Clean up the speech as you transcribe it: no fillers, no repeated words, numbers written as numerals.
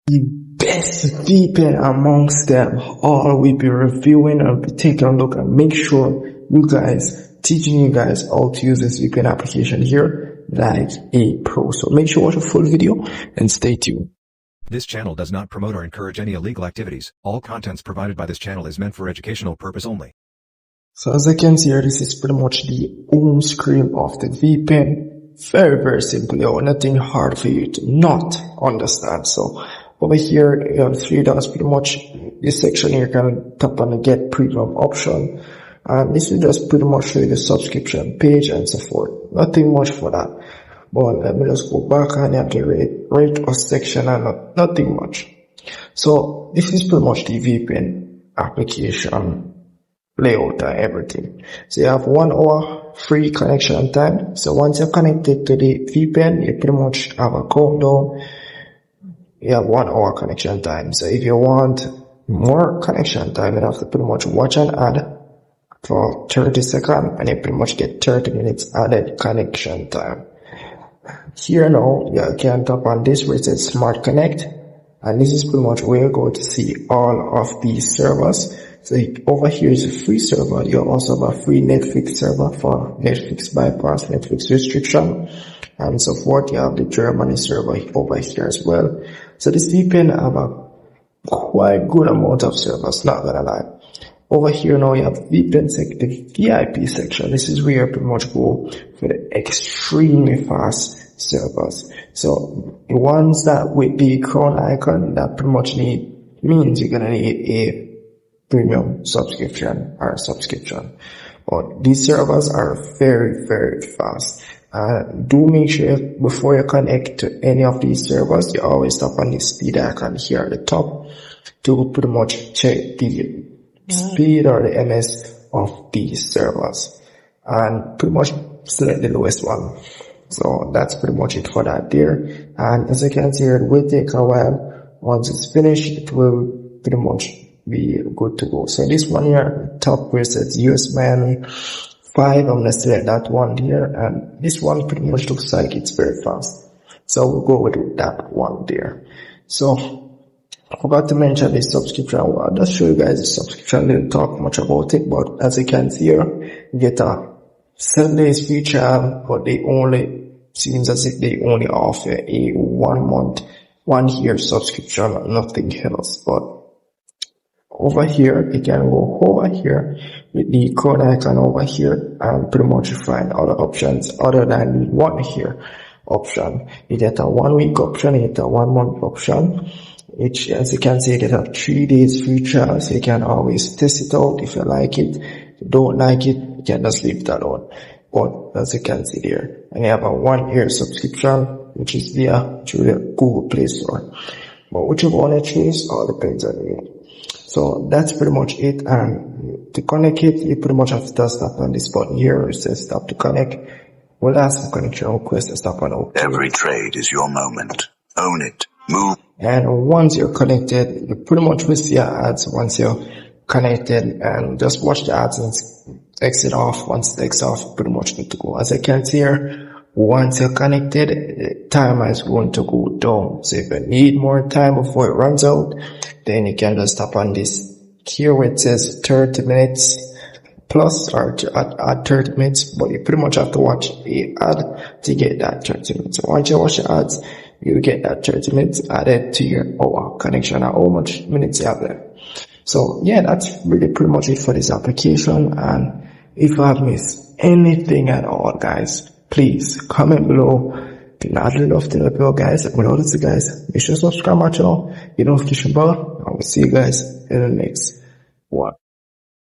The best VPN amongst them all we'll be reviewing and be taking a look and make sure teaching you guys how to use this VPN application here like a pro. So make sure you watch the full video and stay tuned. This channel does not promote or encourage any illegal activities. All contents provided by this channel is meant for educational purpose only. So as I can see here, this is pretty much the home screen of the VPN. Very, very simple. Nothing hard for you to not understand. So over here, you have 3 dots. Pretty much this section here, you can tap on the get premium option. And this will just pretty much show you the subscription page and so forth. Nothing much for that. But let me just go back and you have the rate or section and nothing much. So this is pretty much the VPN application layout and everything. So you have 1 hour free connection time. So once you're connected to the VPN, you pretty much have a countdown. You have 1 hour connection time. So if you want more connection time, you have to pretty much watch an ad for 30 seconds and you pretty much get 30 minutes added connection time. Here now, you can tap on this where it says Smart Connect, and this is pretty much where you're going to see all of these servers. So over here is a free server. You also have a free Netflix server for Netflix bypass, Netflix restriction, and so forth. You have the Germany server over here as well. So this VPN have a quite good amount of servers, not gonna lie. Over here now you have VPN the VIP section. This is where you pretty much go for the extremely fast servers. So the ones that with the crown icon, that pretty much means you're gonna need a premium subscription. But these servers are very, very fast. Do make sure before you connect to any of these servers, you always tap on the speed icon here at the top to pretty much check the speed or the MS of these servers and pretty much select the lowest one. So that's pretty much it for that there. And as you can see here, it will take a while. Once it's finished, it will pretty much be good to go. So this one here, top where it says US Miami 5, I'm gonna select that one here, and this one pretty much looks like it's very fast. So we'll go with that one there. So I forgot to mention the subscription. I'll just show you guys the subscription. I didn't talk much about it, but as you can see here, you get a 7 days free trial, but seems as if they only offer a 1 month, 1 year subscription, nothing else. But over here, you can go over here with the code icon over here and pretty much find other options other than the 1 year option. You get a 1 week option, you get a 1 month option. Which, as you can see, you get a 3 days free trial, so you can always test it out. If you like it, if you don't like it, you can just leave it alone. But as you can see there, and you have a 1 year subscription, which is through the Google Play Store. But whichever one you choose, all depends on you. So that's pretty much it. And to connect it, you pretty much have to just tap on this button here. It says stop to connect. We'll ask for connection request and stop on OK. Every trade is your moment. Own it. Move. And once you're connected, you pretty much will see your ads once you're connected, and just watch the ads and exit off. Once it exits off, pretty much good to go. As I can see here, once you're connected, the timer is going to go down. So if you need more time before it runs out, then you can just tap on this here where it says 30 minutes plus or to add 30 minutes, but you pretty much have to watch the ad to get that 30 minutes. So once you watch the ads, you get that 30 minutes added to your hour connection and how much minutes you have there. So yeah, that's really pretty much it for this application. And if I have missed anything at all, guys, please comment below. I'd love to help you guys. Without it, guys, make sure to subscribe my channel, hit the notification bell. I will see you guys in the next one.